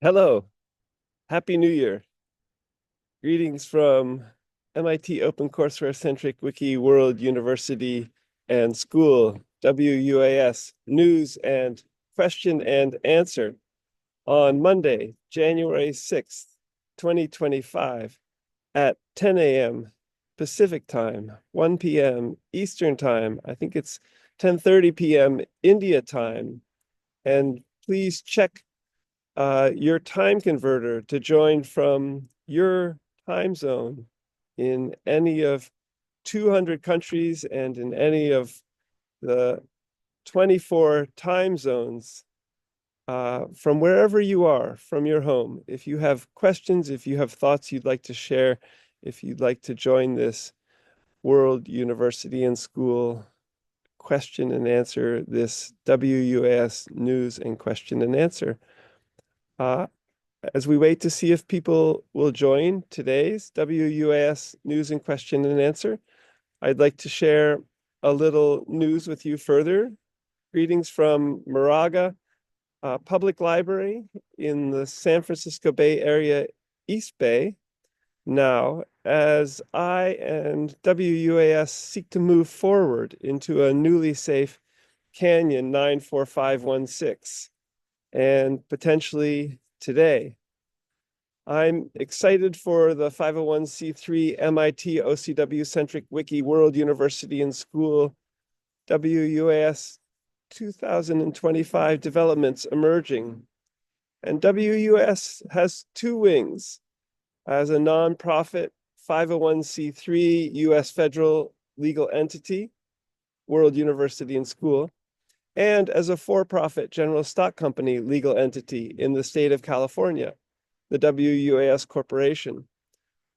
Hello, Happy New Year. Greetings from MIT OpenCourseware Centric Wiki World University and School, WUAS, News and Question and Answer on Monday, January 6th, 2025 at 10 a.m. Pacific Time, 1 p.m. Eastern Time. I think it's 10:30 p.m. India time. And please check your time converter to join from your time zone in any of 200 countries and in any of the 24 time zones from wherever you are, from your home. If you have questions, if you have thoughts you'd like to share, if you'd like to join this World University and School question and answer, this WUAS News and Question and Answer, uh, as we wait to see if people will join today's WUAS News and Question and Answer, I'd like to share a little news with you further. Greetings from Moraga Public Library in the San Francisco Bay Area, East Bay. Now, as I and WUAS seek to move forward into a newly safe Canyon 94516 and potentially today, I'm excited for the 501c3 MIT OCW-centric Wiki World University and School WUAS 2025 developments emerging. And WUAS has two wings as a nonprofit 501c3 US federal legal entity, World University and School, and as a for-profit general stock company legal entity in the state of California, the WUAS Corporation,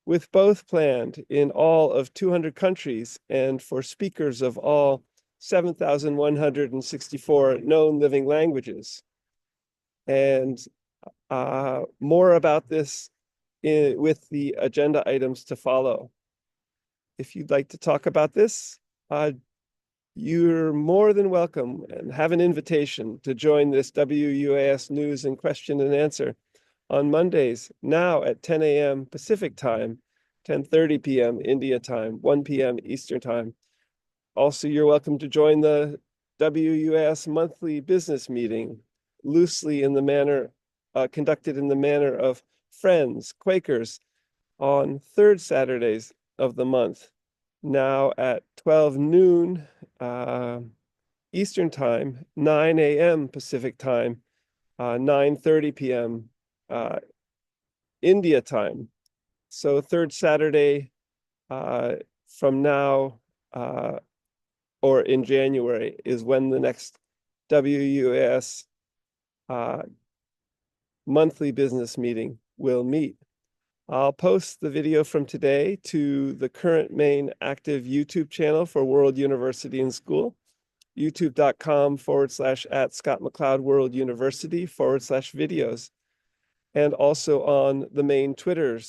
with both planned in all of 200 countries and for speakers of all 7,164 known living languages. And more about this with the agenda items to follow. If you'd like to talk about this, you're more than welcome and have an invitation to join this WUAS News and Question and Answer on Mondays, now at 10 a.m. Pacific Time, 10:30 p.m. India time, 1 p.m. Eastern Time. Also, you're welcome to join the WUAS monthly business meeting, loosely in the manner, conducted in the manner of Friends, Quakers, on third Saturdays of the month, now at 12 noon Eastern Time, 9 a.m. Pacific Time, 9:30 p.m. India time. So third Saturday from now or in January is when the next WUAS monthly business meeting will meet. I'll post the video from today to the current main active YouTube channel for World University and School, youtube.com/@ScottMcLeod-World-University/videos, and also on the main Twitter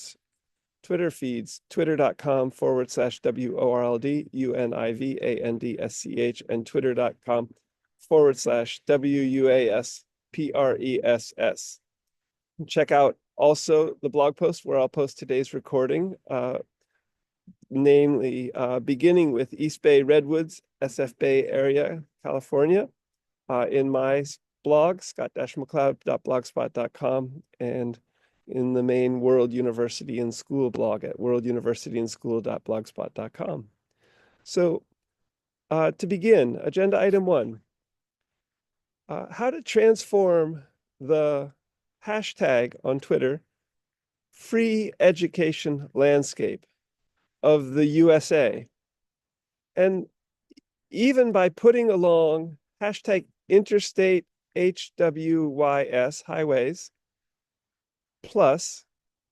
feeds, twitter.com/WORLDUNIVANDSCH and twitter.com/WUASPRESS. Check out also the blog post where I'll post today's recording, namely beginning with East Bay Redwoods, SF Bay area, California, in my blog, scott-mcleod.blogspot.com, and in the main World University and School blog at worlduniversityandschool.blogspot.com. So to begin, agenda item 1, how to transform the hashtag on Twitter, free education landscape of the USA. And even by putting along hashtag interstate HWYS, highways, plus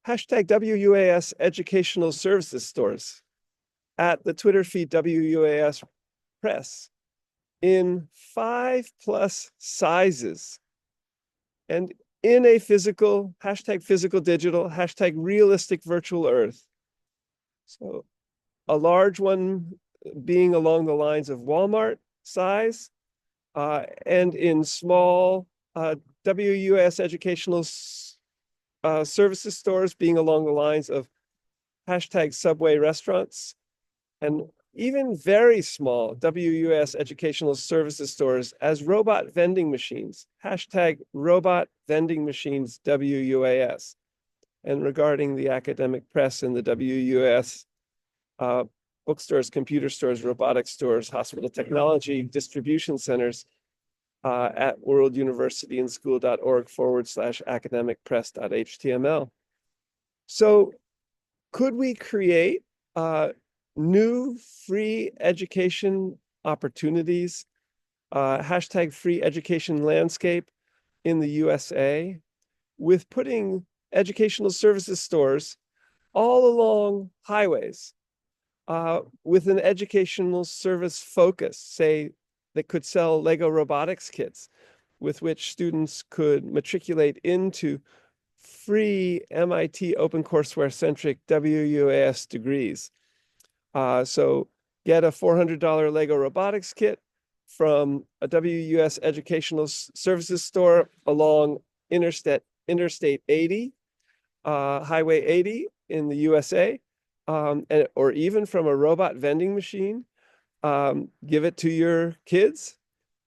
hashtag WUAS educational services stores at the Twitter feed WUAS Press in 5+ sizes and in a physical, hashtag physical digital, hashtag realistic virtual earth. So a large one being along the lines of Walmart size, and in small WUAS educational services stores being along the lines of hashtag Subway restaurants, and even very small WUS educational services stores as robot vending machines, hashtag robot vending machines WUAS. And regarding the academic press and the WUS, bookstores, computer stores, robotics stores, hospital technology distribution centers at worlduniversityandschool.org/academicpress.html. So could we create new free education opportunities, hashtag free education landscape in the USA, with putting educational services stores all along highways with an educational service focus, say, that could sell Lego robotics kits with which students could matriculate into free MIT OpenCourseWare centric WUAS degrees. So get a $400 Lego robotics kit from a WUS educational services store along Interstate 80, Highway 80 in the USA, or even from a robot vending machine. Give it to your kids,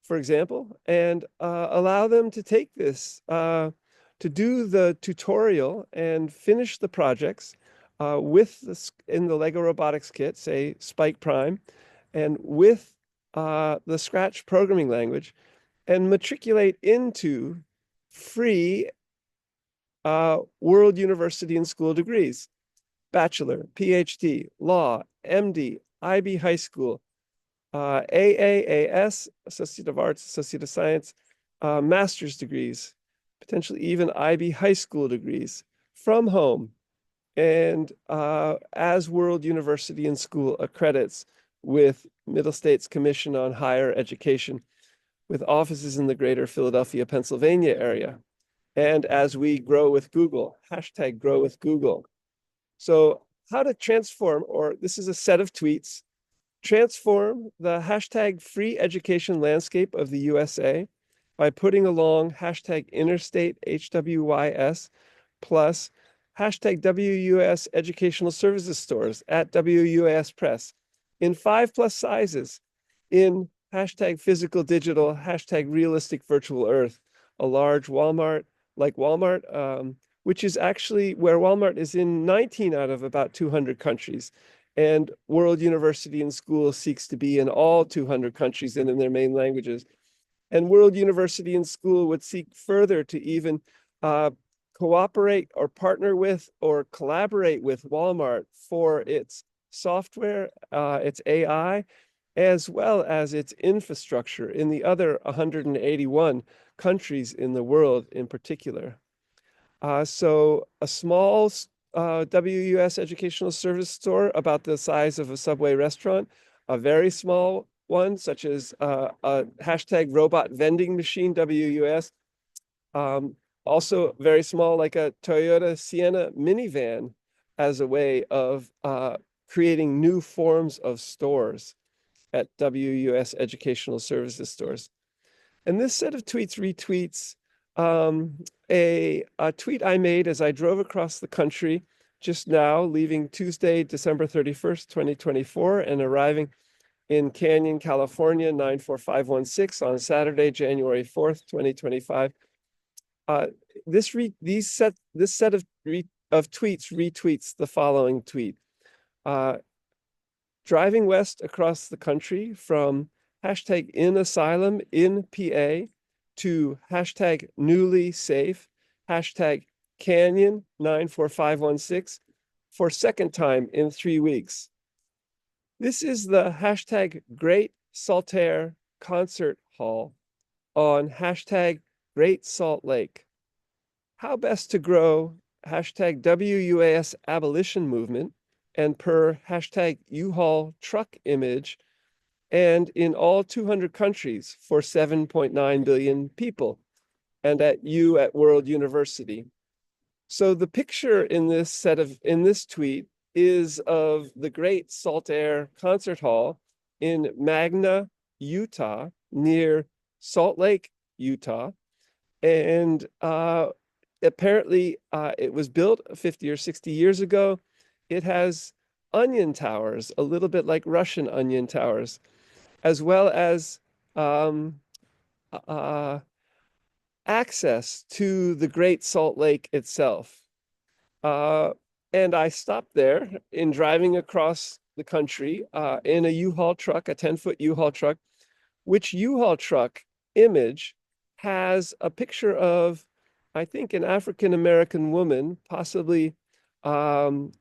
for example, and allow them to take this, to do the tutorial and finish the projects in the Lego robotics kit, say Spike Prime, and with the Scratch programming language, and matriculate into free World University and School degrees: bachelor, PhD, law, MD, IB high school, AAAS, Associate of Arts, Associate of Science, master's degrees, potentially even IB high school degrees from home, and as World University and School accredits with Middle States Commission on Higher Education, with offices in the greater Philadelphia, Pennsylvania area. And as we grow with Google, hashtag grow with Google. So how to transform, or this is a set of tweets, transform the hashtag free education landscape of the USA by putting along hashtag interstate HWYS plus hashtag WUS educational services stores at WUAS Press in 5+ sizes in hashtag physical digital, hashtag realistic virtual earth, a large Walmart like Walmart, which is actually where Walmart is in 19 out of about 200 countries. And World University and School seeks to be in all 200 countries and in their main languages. And World University and School would seek further to even cooperate or partner with or collaborate with Walmart for its software, its AI, as well as its infrastructure in the other 181 countries in the world in particular. So a small WUS educational service store about the size of a Subway restaurant, a very small one, such as a hashtag robot vending machine, WUS, also very small, like a Toyota Sienna minivan, as a way of creating new forms of stores at WUS educational services stores. And this set of tweets retweets a tweet I made as I drove across the country just now, leaving Tuesday, December 31st, 2024, and arriving in Canyon, California, 94516 on Saturday, January 4th, 2025. This set of tweets retweets the following tweet. Driving west across the country from hashtag in asylum in PA to hashtag newly safe, hashtag Canyon 94516 for second time in 3 weeks. This is the hashtag Great Saltaire Concert Hall on hashtag Great Salt Lake. How best to grow hashtag WUAS abolition movement and per hashtag U-Haul truck image, and in all 200 countries for 7.9 billion people, and at World University. So the picture in this tweet is of the Great Saltaire Concert Hall in Magna, Utah, near Salt Lake, Utah. And apparently it was built 50 or 60 years ago. It has onion towers, a little bit like Russian onion towers, as well as um, uh, access to the Great Salt Lake itself. Uh, and I stopped there in driving across the country in a U-Haul truck, a 10-foot U-Haul truck, which U-Haul truck image has a picture of, I think, an African-American woman, possibly um,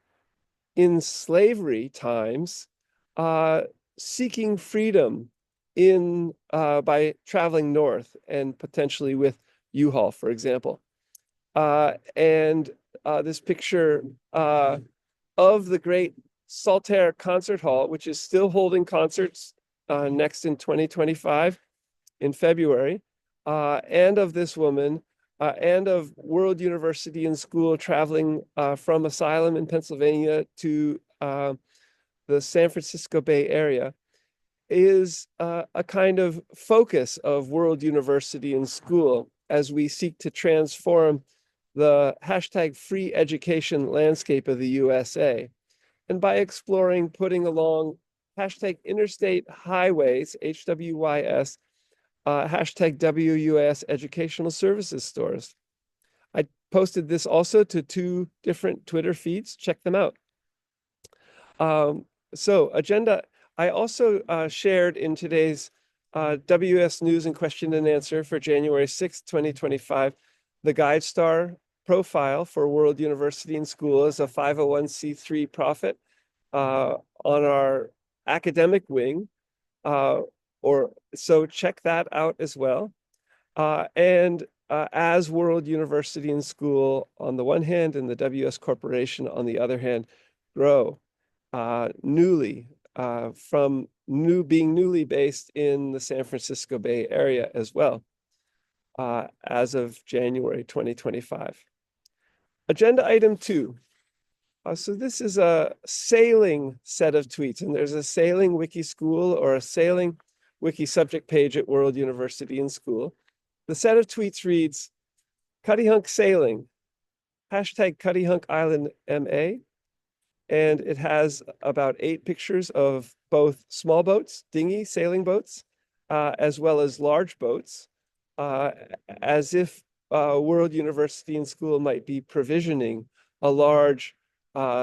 in slavery times, uh, seeking freedom in by traveling north and potentially with U-Haul, for example. And this picture of the great Saltaire Concert Hall, which is still holding concerts next in 2025 in February, and of this woman, and of World University and School traveling from Asylum in Pennsylvania to the San Francisco Bay Area, is a kind of focus of World University and School as we seek to transform the hashtag free education landscape of the USA. And by exploring putting along hashtag interstate highways, HWYS, hashtag WUAS educational services stores. I posted this also to 2 different Twitter feeds. Check them out. So agenda, I also shared in today's WS News and Question and Answer for January 6th, 2025, the GuideStar profile for World University and School as a 501c3 profit on our academic wing. So check that out as well. And as World University and School on the one hand and the WS Corporation on the other hand grow newly from being newly based in the San Francisco Bay Area as well as of January 2025. Agenda item 2. So this is a sailing set of tweets, and there's a sailing wiki school or a sailing wiki subject page at World University and School. The set of tweets reads, Cuttyhunk Sailing, hashtag Cuttyhunk Island MA, and it has about 8 pictures of both small boats, dinghy sailing boats, as well as large boats, as if World University and School might be provisioning a large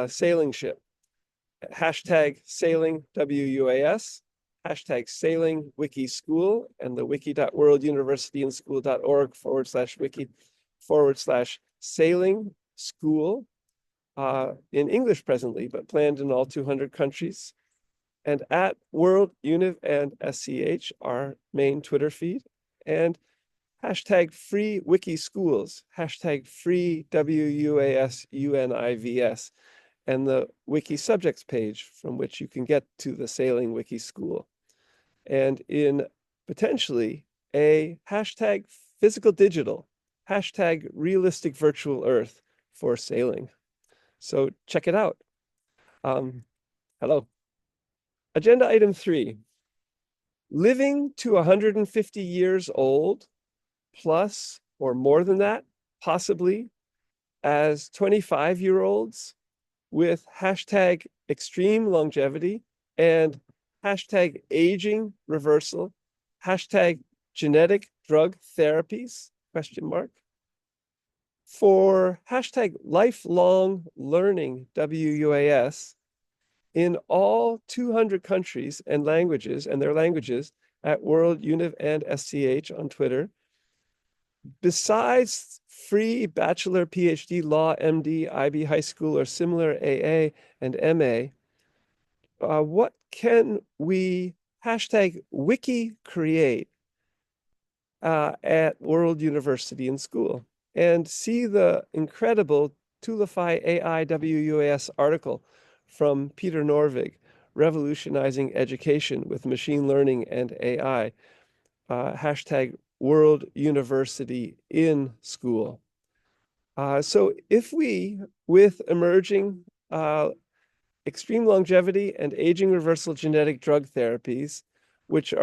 sailing ship. Hashtag sailing WUAS, hashtag sailing wiki school, and the wiki.worlduniversityandschool.org/wiki/sailing school in English presently, but planned in all 200 countries. And at World Univ and SCH, our main Twitter feed, and hashtag free wiki schools, hashtag free WUAS UNIVS, and the wiki subjects page from which you can get to the sailing wiki school. And in potentially a hashtag physical digital, hashtag realistic virtual earth for sailing. So check it out. Hello. Agenda item 3, living to 150 years old, plus or more than that, possibly as 25-year-olds with hashtag extreme longevity and hashtag aging reversal, hashtag genetic drug therapies, question mark. For hashtag lifelong learning, WUAS, in all 200 countries and languages, and their languages, at World Univ and SCH on Twitter. Besides free bachelor, PhD, law, MD, IB, high school, or similar AA and MA, what can we hashtag wiki create at World University and School? And see the incredible Toolify AI WUAS article from Peter Norvig, Revolutionizing Education with Machine Learning and AI, hashtag World University in School. So if we, with emerging extreme longevity and aging reversal genetic drug therapies, which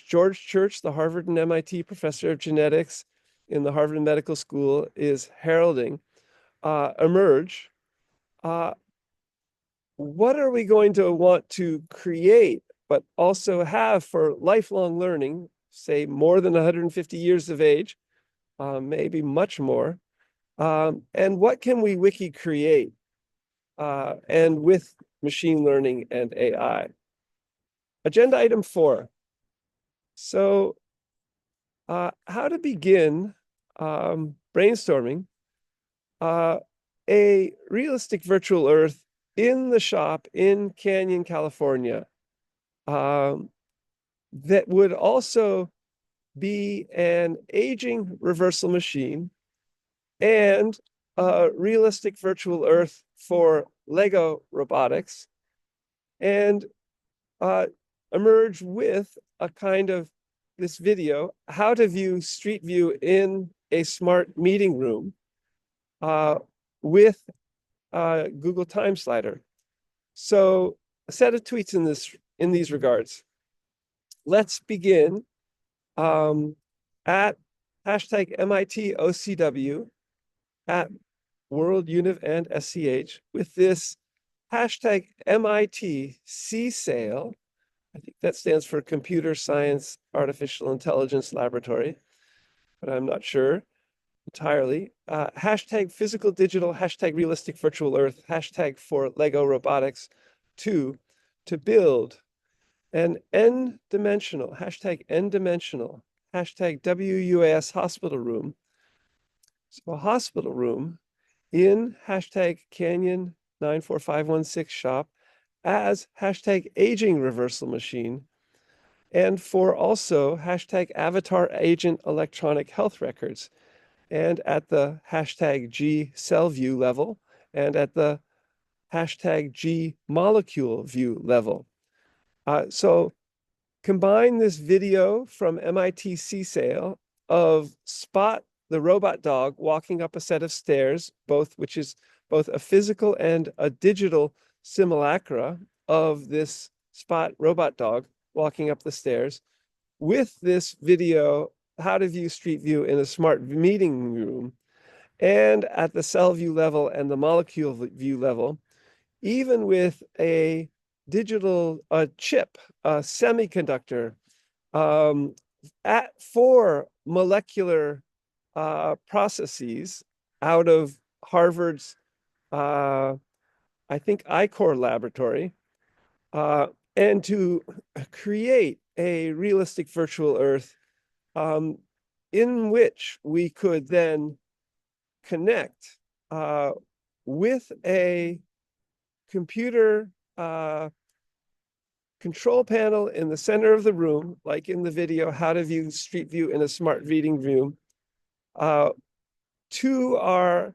George Church, the Harvard and MIT professor of genetics, in the Harvard Medical School is heralding, emerge, what are we going to want to create, but also have for lifelong learning, say more than 150 years of age, maybe much more, and what can we wiki create, and with machine learning and AI. Agenda item 4. So how to begin brainstorming a realistic virtual Earth in the shop in Canyon, California, that would also be an aging reversal machine and a realistic virtual Earth for Lego robotics, and emerge with a kind of this video, how to view Street View in a smart meeting room with Google Time Slider. So a set of tweets in these regards. Let's begin at hashtag MIT OCW at World Univ and SCH with this hashtag MIT CSAIL. I think that stands for Computer Science Artificial Intelligence Laboratory, but I'm not sure entirely. Hashtag physical digital, hashtag realistic virtual Earth, hashtag for Lego robotics, to build an n-dimensional, hashtag n-dimensional, hashtag WUAS hospital room. So a hospital room in hashtag Canyon 94516 shop as hashtag aging reversal machine, and for also hashtag avatar agent electronic health records, and at the hashtag G cell view level, and at the hashtag G molecule view level. So combine this video from MIT CSAIL of Spot, the robot dog, walking up a set of stairs, which is both a physical and a digital simulacra of this Spot robot dog walking up the stairs, with this video, how to view Street View in a smart meeting room, and at the cell view level and the molecule view level, even with a digital chip, a semiconductor, for molecular processes out of Harvard's, I think, I-Core laboratory, and to create a realistic virtual Earth in which we could then connect with a computer control panel in the center of the room, like in the video, how to view Street View in a smart reading room, to our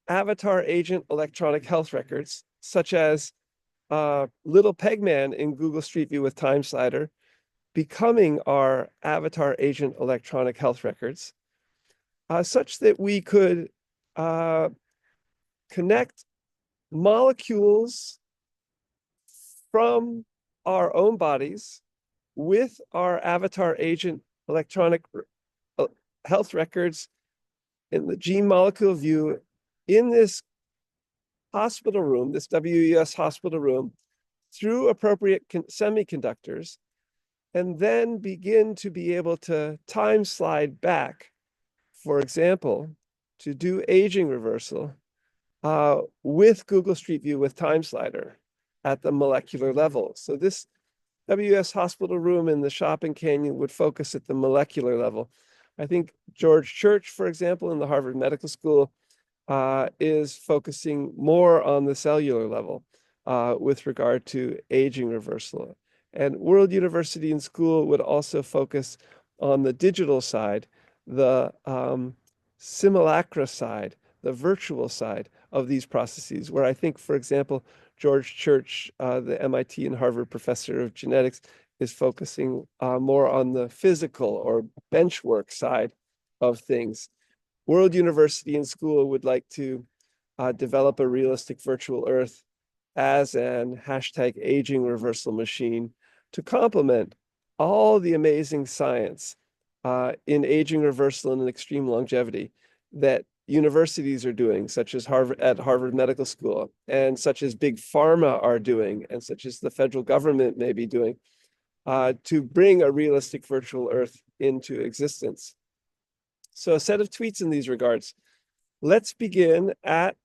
avatar agent electronic health records, such as Little Pegman in Google Street View with Time Slider, becoming our avatar agent electronic health records, such that we could connect molecules from our own bodies with our avatar agent electronic health records in the gene molecule view in this hospital room, this WUS hospital room, through appropriate semiconductors, and then begin to be able to time slide back, for example, to do aging reversal with Google Street View with Time Slider at the molecular level. So this WUS hospital room in the shopping canyon would focus at the molecular level. I think George Church, for example, in the Harvard Medical School, is focusing more on the cellular level with regard to aging reversal. And World University and School would also focus on the digital side, the simulacra side, the virtual side of these processes, where I think, for example, George Church, the MIT and Harvard professor of genetics, is focusing more on the physical or benchwork side of things. World University and School would like to develop a realistic virtual Earth as an hashtag aging reversal machine to complement all the amazing science in aging reversal and extreme longevity that universities are doing, such as Harvard Medical School, and such as big pharma are doing, and such as the federal government may be doing, to bring a realistic virtual Earth into existence. So a set of tweets in these regards. Let's begin at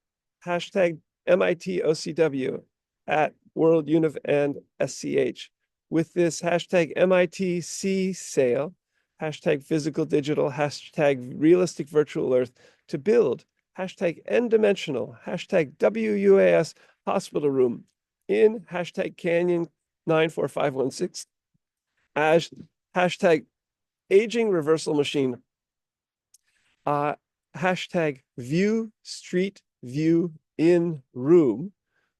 hashtag MITOCW at World Univ and SCH with this hashtag MITC sale, hashtag physical digital, hashtag realistic virtual Earth to build hashtag N-dimensional, hashtag WUAS hospital room in hashtag Canyon 94516 as hashtag aging reversal machine, hashtag view street view in room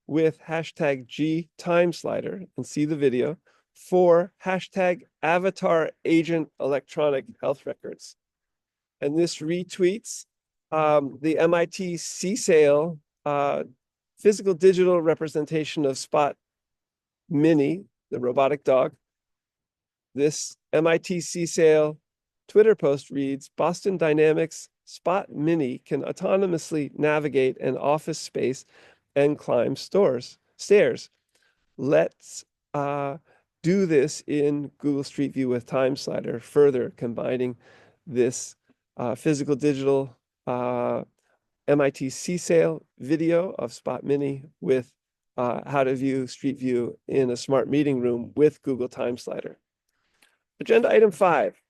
with hashtag G time slider and see the video for hashtag avatar agent electronic health records. And this retweets the MIT CSAIL physical digital representation of Spot Mini, the robotic dog. This MIT CSAIL Twitter post reads, Boston Dynamics Spot Mini can autonomously navigate an office space and climb stairs. Let's do this in Google Street View with Time Slider, further combining this physical digital MIT CSAIL video of Spot Mini with how to view Street View in a smart meeting room with Google Time Slider. Agenda item 5.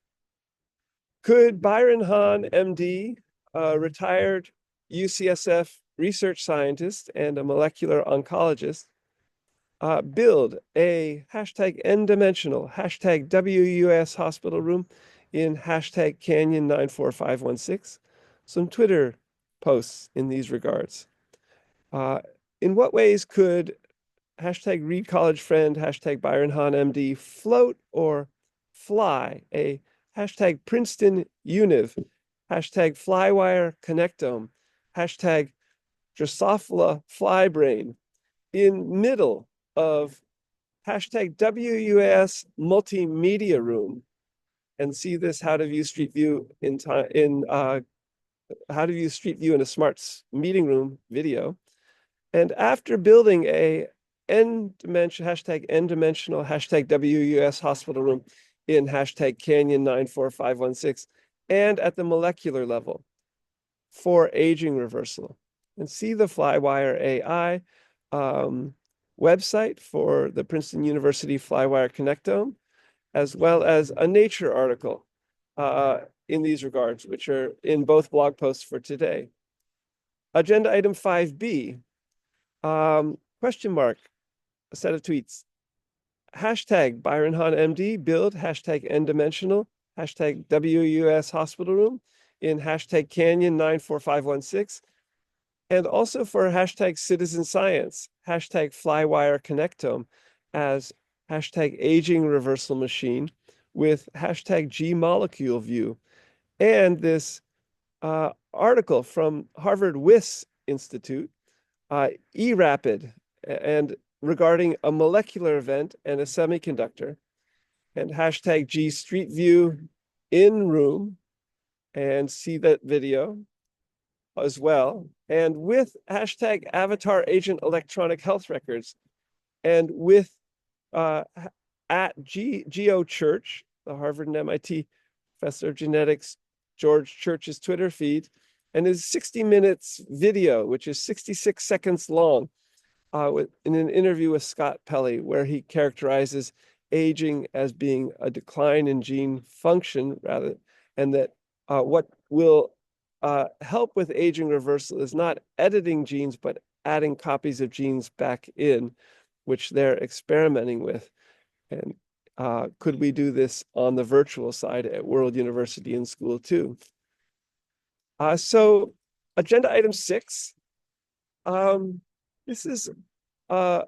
Could Byron Hahn, MD, a retired UCSF research scientist and a molecular oncologist, build a hashtag N-dimensional, hashtag WUS hospital room in hashtag Canyon 94516? Some Twitter posts in these regards. In what ways could hashtag Reed College Friend, hashtag Byron Hahn, MD, float or fly a hashtag Princeton Univ, hashtag Flywire Connectome, hashtag Drosophila Flybrain in middle of hashtag WUAS multimedia room, and see this how to view Street View in how to view Street View in a smart meeting room video. And after building a hashtag N-dimensional, hashtag WUS hospital room in hashtag Canyon 94516, and at the molecular level for aging reversal. And see the Flywire AI website for the Princeton University Flywire Connectome, as well as a Nature article in these regards, which are in both blog posts for today. Agenda item 5B, question mark, a set of tweets. Hashtag Byron Hahn MD, build hashtag N-dimensional, hashtag WUS hospital room in hashtag Canyon 94516, and also for hashtag citizen science, hashtag Flywire Connectome as hashtag aging reversal machine with hashtag G molecule view, and this article from Harvard WIS Institute, eRapid, and regarding a molecular event and a semiconductor, and hashtag G Street View in room, and see that video as well, and with hashtag avatar agent electronic health records, and with at Geo Church, the Harvard and MIT professor of genetics, George Church's Twitter feed, and his 60 minutes video, which is 66 seconds long, in an interview with Scott Pelley, where he characterizes aging as being a decline in gene function, rather, and that what will help with aging reversal is not editing genes, but adding copies of genes back in, which they're experimenting with. And could we do this on the virtual side at World University and School too? So agenda item 6. This is a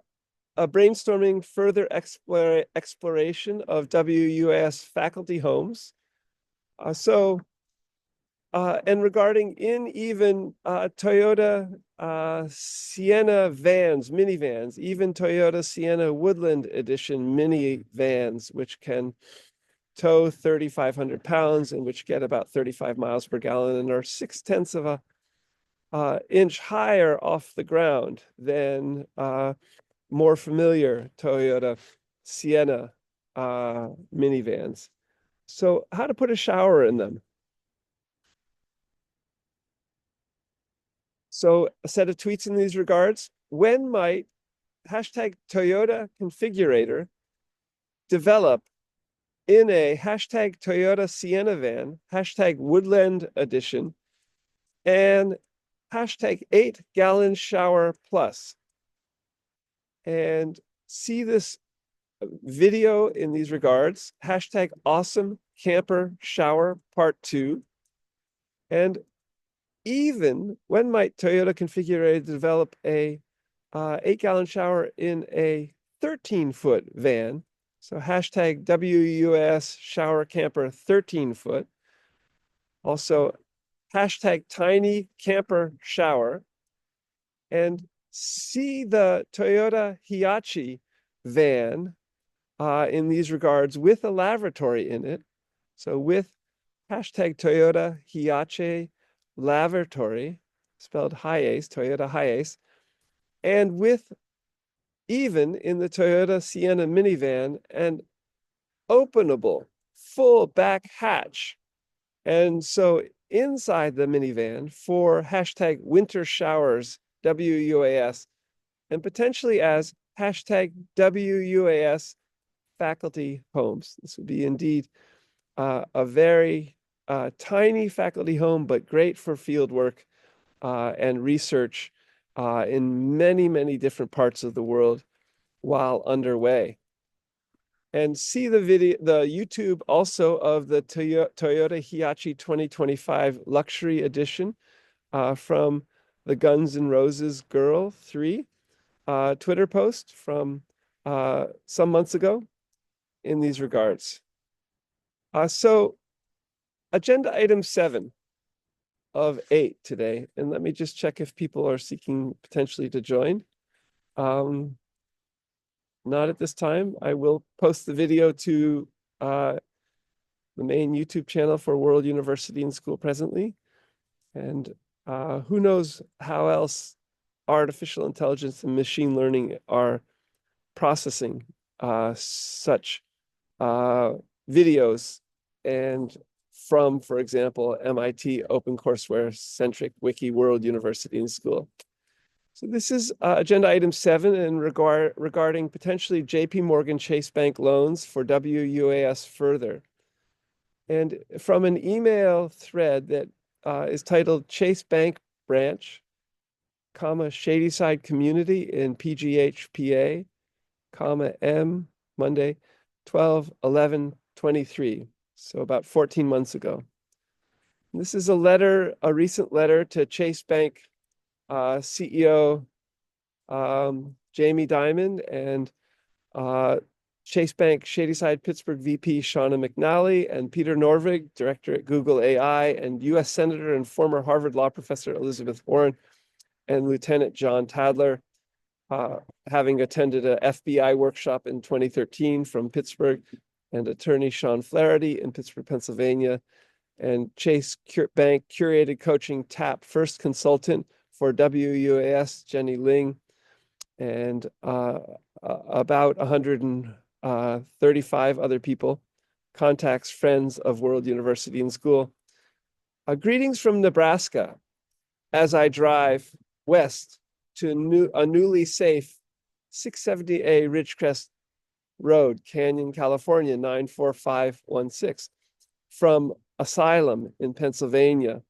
brainstorming further exploration of WUAS faculty homes. And regarding even Toyota Sienna vans, minivans, even Toyota Sienna Woodland Edition minivans, which can tow 3,500 pounds and which get about 35 miles per gallon and are 6/10 of a inch higher off the ground than more familiar Toyota Sienna minivans. So how to put a shower in them. So a set of tweets in these regards. When might hashtag Toyota configurator develop in a hashtag Toyota Sienna van, hashtag Woodland Edition, and hashtag 8-gallon shower plus? And see this video in these regards, hashtag awesome camper shower part 2. And even when might Toyota configurator develop a 8-gallon shower in a 13-foot van? So hashtag WUAS shower camper 13-foot. Also hashtag tiny camper shower. And see the Toyota Hiace van in these regards with a lavatory in it. So with hashtag Toyota Hiace lavatory, spelled Hiace, Toyota Hiace, and with even in the Toyota Sienna minivan an openable full back hatch. And so inside the minivan for hashtag winter showers, WUAS, and potentially as hashtag WUAS faculty homes. This would be indeed a very tiny faculty home, but great for field work and research in many, many different parts of the world while underway. And see the video, the YouTube also of the Toyota Hiace 2025 Luxury Edition from the Guns N' Roses Girl 3 Twitter post from some months ago in these regards. So agenda item 7 of 8 today, and let me just check if people are seeking potentially to join. Not at this time. I will post the video to the main YouTube channel for World University and School presently. And who knows how else artificial intelligence and machine learning are processing such videos and from, for example, MIT OpenCourseWare centric Wiki World University and School. So this is agenda item 7 and regarding potentially JP Morgan Chase Bank loans for WUAS further. And from an email thread that is titled Chase Bank Branch, comma, Shadyside Community in PGHPA, comma, M, Monday, 12/11/23. So about 14 months ago. This is a letter, a recent letter to Chase Bank CEO Jamie Dimon and Chase Bank Shadyside Pittsburgh VP Shauna McNally and Peter Norvig, director at Google AI, and US Senator and former Harvard Law professor Elizabeth Warren and Lieutenant John Tadler, having attended a FBI workshop in 2013 from Pittsburgh, and attorney Sean Flaherty in Pittsburgh, Pennsylvania, and Chase Bank curated coaching TAP first consultant for WUAS, Jenny Ling, and about 135 other people, contacts friends of World University and School. Greetings from Nebraska as I drive west to a newly safe 670A Ridgecrest Road, Canyon, California, 94516, from Asylum in Pennsylvania,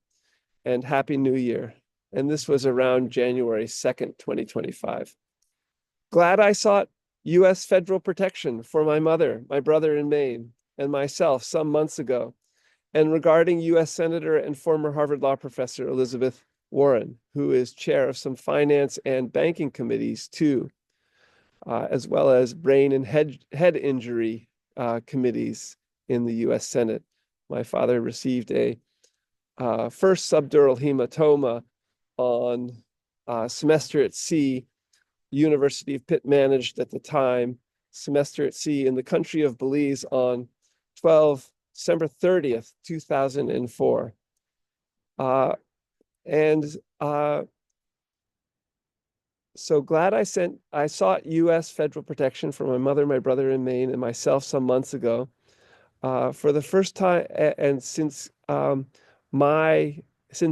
and Happy New Year. And this was around January 2nd, 2025. Glad I sought U.S. federal protection for my mother, my brother in Maine, and myself some months ago. And regarding U.S. Senator and former Harvard Law professor Elizabeth Warren, who is chair of some finance and banking committees too, as well as brain and head injury committees in the U.S. Senate. My father received a first subdural hematoma on semester at sea, University of Pitt managed at the time, semester at sea in the country of Belize on December 30th, 2004. So glad I sought U.S. federal protection for my mother, my brother in Maine, and myself some months ago. For the first time, and since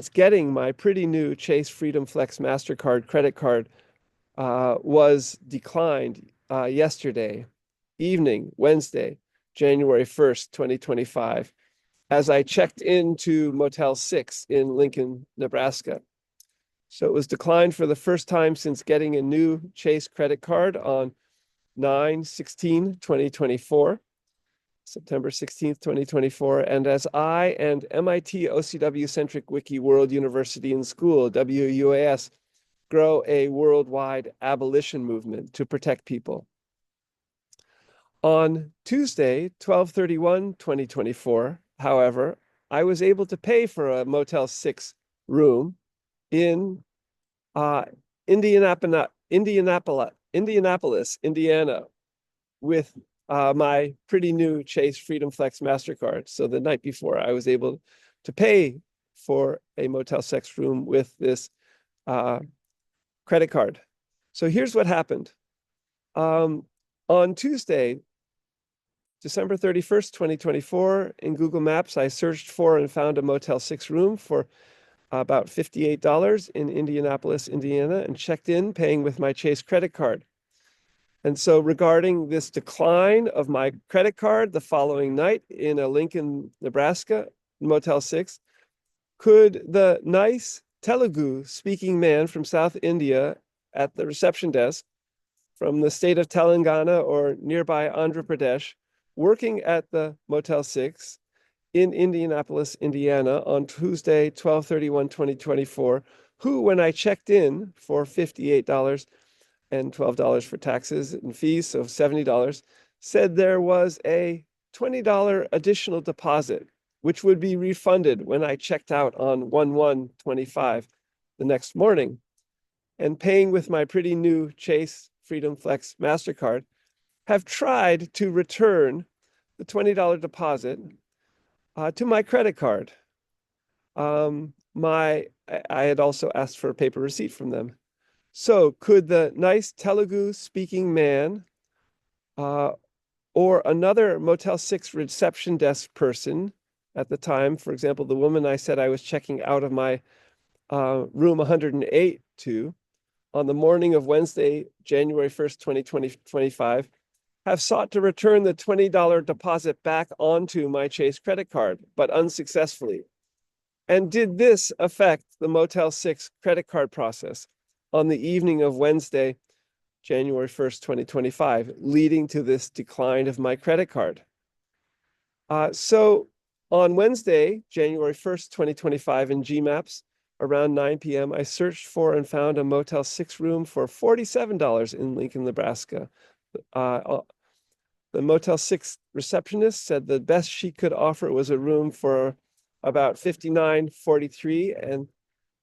getting my pretty new Chase Freedom Flex MasterCard credit card was declined yesterday evening, Wednesday, January 1st, 2025, as I checked into Motel 6 in Lincoln, Nebraska. So it was declined for the first time since getting a new Chase credit card on 9/16/2024, September 16th, 2024. And as I and MIT OCW-centric Wiki World University and School, WUAS, grow a worldwide abolition movement to protect people. On Tuesday, 12/31/2024, however, I was able to pay for a Motel 6 room in Indianapolis, Indiana, with my pretty new Chase Freedom Flex MasterCard. So the night before, I was able to pay for a Motel 6 room with this credit card. So here's what happened. On Tuesday, December 31st, 2024, in Google Maps, I searched for and found a Motel 6 room for about $58 in Indianapolis, Indiana, and checked in, paying with my Chase credit card. And so regarding this decline of my credit card the following night in a Lincoln, Nebraska, Motel 6, could the nice Telugu-speaking man from South India at the reception desk from the state of Telangana or nearby Andhra Pradesh, working at the Motel 6 in Indianapolis, Indiana on Tuesday, 12/31/2024, who, when I checked in for $58 and $12 for taxes and fees, so $70, said there was a $20 additional deposit, which would be refunded when I checked out on 1/1/25 the next morning. And paying with my pretty new Chase Freedom Flex MasterCard, have tried to return the $20 deposit to my credit card. I had also asked for a paper receipt from them. So could the nice Telugu-speaking man or another Motel 6 reception desk person at the time, for example, the woman I said I was checking out of my room 108 to, on the morning of Wednesday, January 1st, 2025, have sought to return the $20 deposit back onto my Chase credit card, but unsuccessfully. And did this affect the Motel 6 credit card process on the evening of Wednesday, January 1st, 2025, leading to this decline of my credit card? So on Wednesday, January 1st, 2025, in GMaps, around 9 p.m., I searched for and found a Motel 6 room for $47 in Lincoln, Nebraska. The Motel 6 receptionist said the best she could offer was a room for about $59.43, and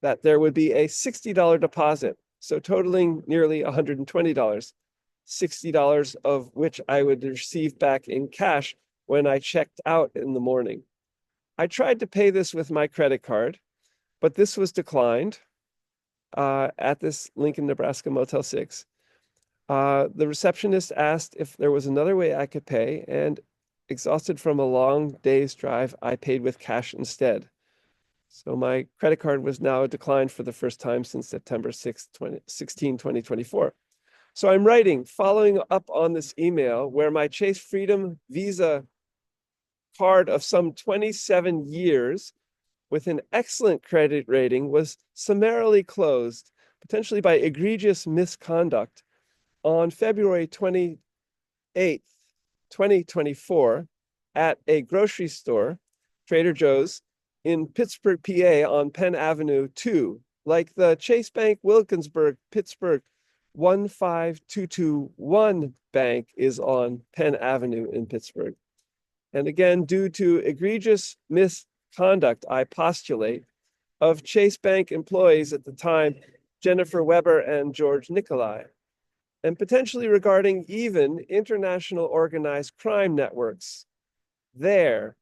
that there would be a $60 deposit, so totaling nearly $120, $60 of which I would receive back in cash when I checked out in the morning. I tried to pay this with my credit card, but this was declined at this Lincoln, Nebraska Motel 6. The receptionist asked if there was another way I could pay, and exhausted from a long day's drive, I paid with cash instead. So my credit card was now declined for the first time since September 6, 2024. So I'm writing, following up on this email, where my Chase Freedom Visa card of some 27 years with an excellent credit rating was summarily closed, potentially by egregious misconduct, on February 28th, 2024, at a grocery store, Trader Joe's, in Pittsburgh, PA, on Penn Avenue 2, like the Chase Bank Wilkinsburg, Pittsburgh 15221 bank is on Penn Avenue in Pittsburgh. And again, due to egregious misconduct, I postulate, of Chase Bank employees at the time, Jennifer Weber and George Nikolai, and potentially regarding even international organized crime networks there,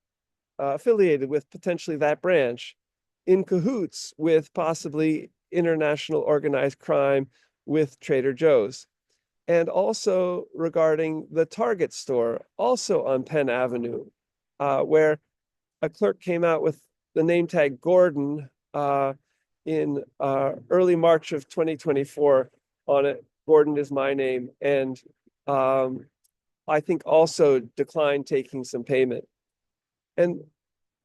affiliated with potentially that branch, in cahoots with possibly international organized crime with Trader Joe's. And also regarding the Target store, also on Penn Avenue, where a clerk came out with the name tag Gordon in early March of 2024 on it. Gordon is my name. And I think also declined taking some payment. And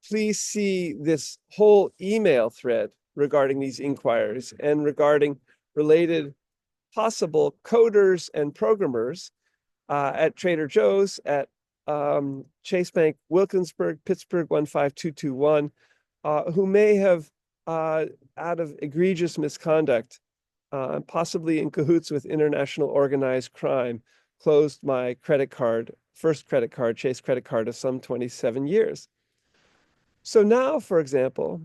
please see this whole email thread regarding these inquiries and regarding related possible coders and programmers at Trader Joe's, at Chase Bank, Wilkinsburg, Pittsburgh 15221, who may have, out of egregious misconduct, possibly in cahoots with international organized crime, closed my credit card, first credit card, Chase credit card of some 27 years. So now, for example,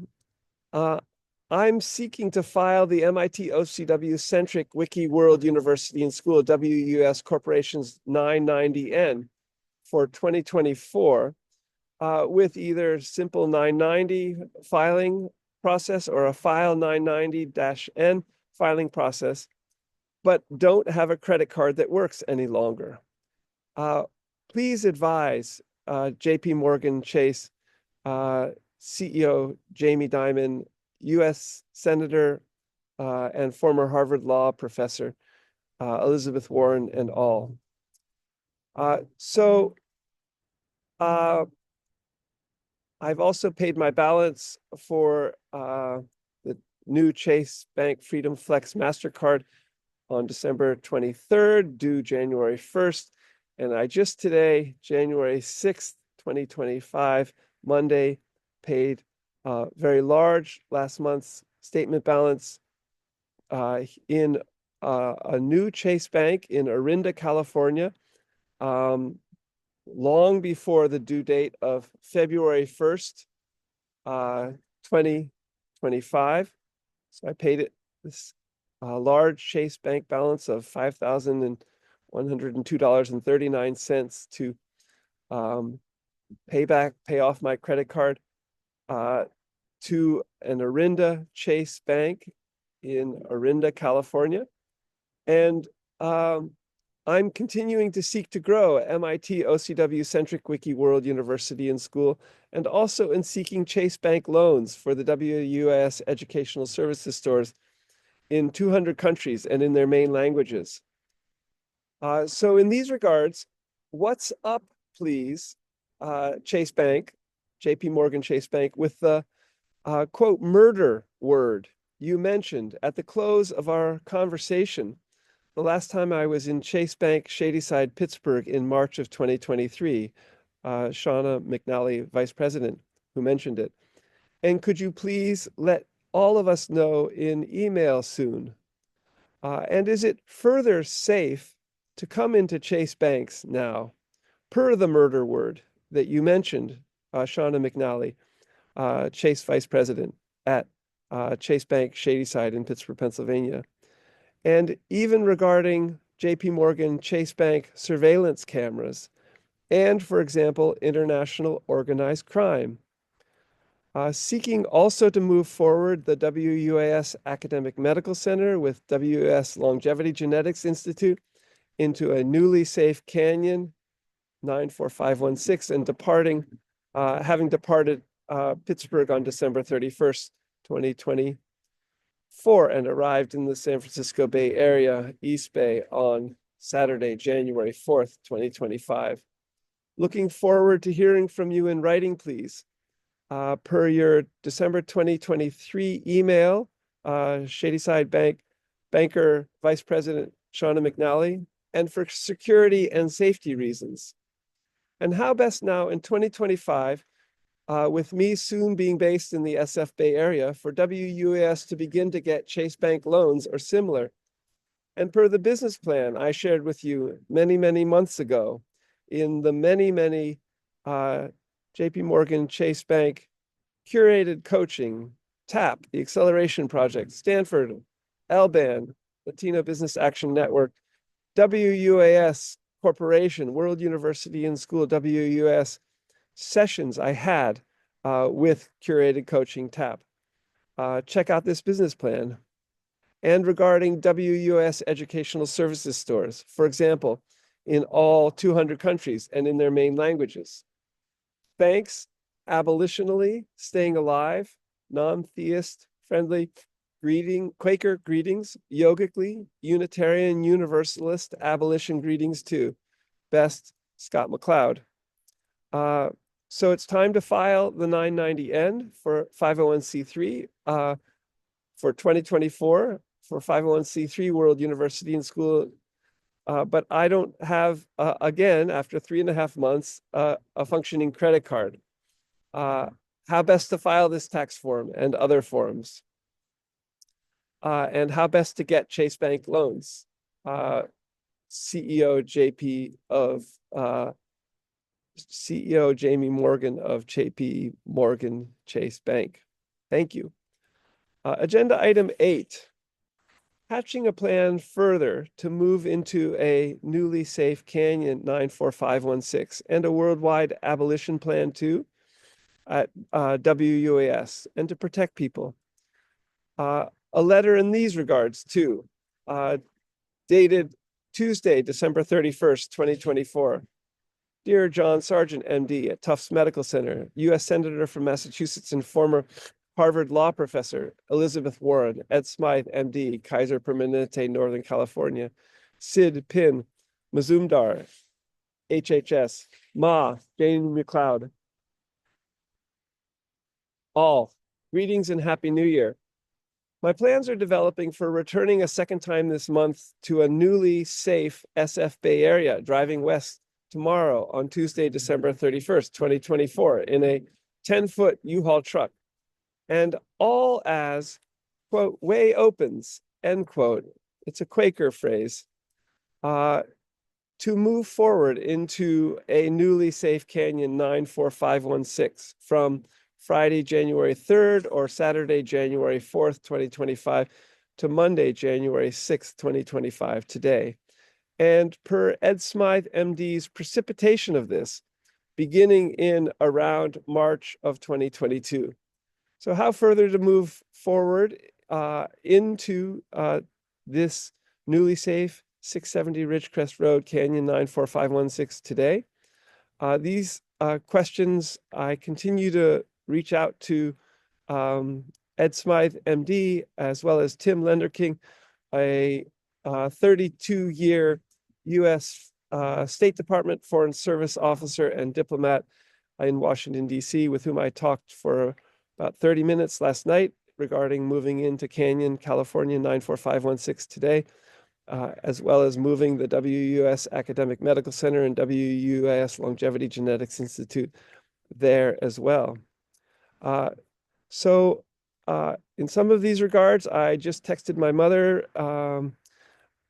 I'm seeking to file the MIT OCW Centric Wiki World University and School WUS Corporation's 990N for 2024 with either simple 990 filing process or a file 990-N filing process, but don't have a credit card that works any longer. Please advise JP Morgan Chase CEO Jamie Dimon, U.S. Senator and former Harvard Law professor Elizabeth Warren and all. I've also paid my balance for the new Chase Bank Freedom Flex MasterCard on December 23rd, due January 1st. And I just today, January 6th, 2025, Monday, paid very large last month's statement balance in a new Chase Bank in Orinda, California, long before the due date of February 1st, 2025. So I paid it this large Chase Bank balance of $5,102.39 to pay off my credit card to an Orinda Chase Bank in Orinda, California. And I'm continuing to seek to grow MIT OCW Centric Wiki World University and School, and also in seeking Chase Bank loans for the WUS Educational Services stores in 200 countries and in their main languages. So in these regards, what's up, please, Chase Bank, JP Morgan Chase Bank, with the quote, murder word you mentioned at the close of our conversation the last time I was in Chase Bank, Shadyside, Pittsburgh in March of 2023, Shauna McNally, Vice President, who mentioned it. And could you please let all of us know in email soon? And is it further safe to come into Chase Banks now, per the murder word that you mentioned, Shauna McNally, Chase Vice President at Chase Bank, Shadyside in Pittsburgh, Pennsylvania? And even regarding JP Morgan Chase Bank surveillance cameras, and, for example, international organized crime. Seeking also to move forward the WUAS Academic Medical Center with WUS Longevity Genetics Institute into a newly safe Canyon 94516 and having departed Pittsburgh on December 31st, 2024 and arrived in the San Francisco Bay Area, East Bay, on Saturday, January 4th, 2025. Looking forward to hearing from you in writing, please. Per your December 2023 email, Shadyside Bank Banker Vice President Shauna McNally, and for security and safety reasons. And how best now in 2025, with me soon being based in the SF Bay Area, for WUAS to begin to get Chase Bank loans or similar. And per the business plan I shared with you many, many months ago, in the many JP Morgan Chase Bank curated coaching, TAP, the Acceleration Project, Stanford, LBAN, Latino Business Action Network, WUAS Corporation, World University and School, WUS, sessions I had with Curated Coaching TAP. Check out this business plan. And regarding WUS educational services stores, for example, in all 200 countries and in their main languages. Thanks, abolitionally, staying alive, non-theist friendly, Quaker greetings, yogically, Unitarian Universalist abolition greetings too. Best, Scott McLeod. So it's time to file the 990N for 501c3 for 2024 for 501c3 World University and School. But I don't have, again, after 3.5 months, a functioning credit card. How best to file this tax form and other forms? And how best to get Chase Bank loans? CEO Jamie Morgan of JP Morgan Chase Bank. Thank you. Agenda item 8, hatching a plan further to move into a newly safe Canyon 94516 and a worldwide abolition plan too at WUAS and to protect people. A letter in these regards too, dated Tuesday, December 31st, 2024. Dear John Sargent, MD at Tufts Medical Center, U.S. Senator from Massachusetts and former Harvard Law Professor Elizabeth Warren, Ed Smythe, MD, Kaiser Permanente, Northern California, Sid Pin, Mazumdar, HHS, Ma, Jane McLeod. All, greetings and Happy New Year. My plans are developing for returning a second time this month to a newly safe SF Bay Area, driving west tomorrow on Tuesday, December 31st, 2024, in a 10-foot U-Haul truck. And all as, quote, way opens, end quote. It's a Quaker phrase. To move forward into a newly safe Canyon 94516 from Friday, January 3rd or Saturday, January 4th, 2025 to Monday, January 6th, 2025 today. And per Ed Smythe, MD's precipitation of this, beginning in around March of 2022. So how further to move forward into this newly safe 670 Ridgecrest Road Canyon 94516 today? These questions I continue to reach out to Ed Smythe, MD, as well as Tim Lenderking, a 32-year U.S. State Department Foreign Service officer and diplomat in Washington, D.C., with whom I talked for about 30 minutes last night regarding moving into Canyon, California 94516 today, as well as moving the WUS Academic Medical Center and WUS Longevity Genetics Institute there as well. So in some of these regards, I just texted my mother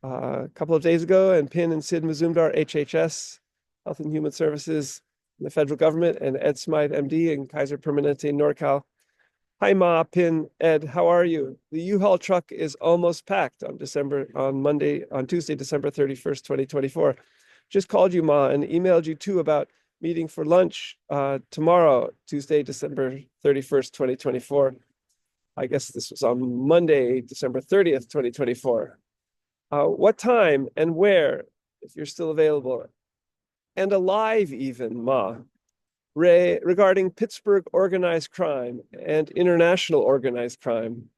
a couple of days ago, and Pin and Sid Mazumdar, HHS, Health and Human Services, the federal government, and Ed Smythe, MD, and Kaiser Permanente, NorCal. Hi, Ma, Pin, Ed, how are you? The U-Haul truck is almost packed on Tuesday, December 31st, 2024. Just called you, Ma, and emailed you too about meeting for lunch tomorrow, Tuesday, December 31st, 2024. I guess this was on Monday, December 30th, 2024. What time and where, if you're still available, and alive even, Ma. Ray, regarding Pittsburgh organized crime and international organized crime.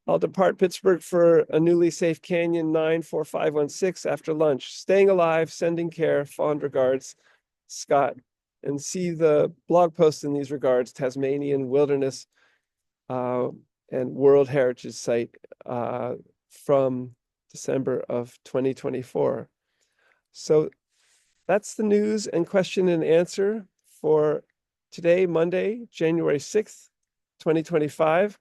I'll depart Pittsburgh for a newly safe Canyon 94516 after lunch. Staying alive, sending care, fond regards, Scott. And see the blog post in these regards, Tasmanian Wilderness and World Heritage Site from December of 2024. So that's the news and question and answer for today, Monday, January 6th, 2025.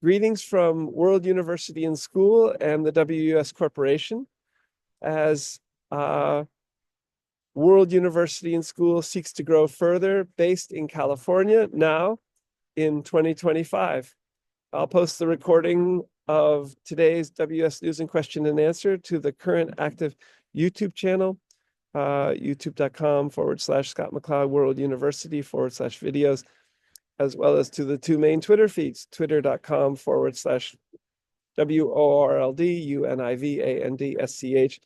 Greetings from World University and School and the WUS Corporation as World University and School seeks to grow further based in California now in 2025. I'll post the recording of today's WS News and Question and Answer to the current active YouTube channel youtube.com/Scott McCloud World University /videos, as well as to the two main Twitter feeds, twitter.com/WORLDUNIVANDSCH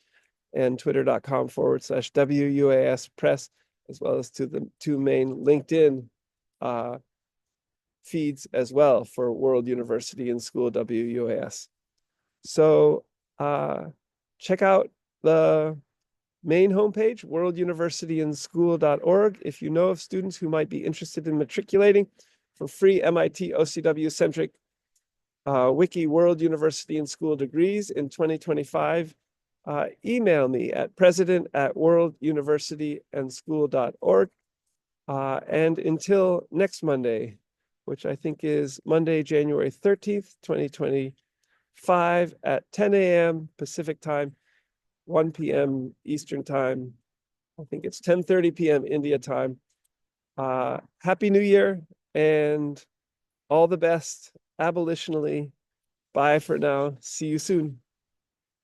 and twitter.com/WUAS Press, as well as to the two main LinkedIn feeds as well for World University and School WUAS. So check out the main homepage, worlduniversityandschool.org, if you know of students who might be interested in matriculating for free MIT OCW-centric Wiki World University and School degrees in 2025. Email me at president@worlduniversityandschool.org. And until next Monday, which I think is Monday, January 13th, 2025 at 10 a.m. Pacific time, 1 p.m. Eastern time. I think it's 10:30 p.m. India time. Happy New Year and all the best abolitionally. Bye for now. See you soon.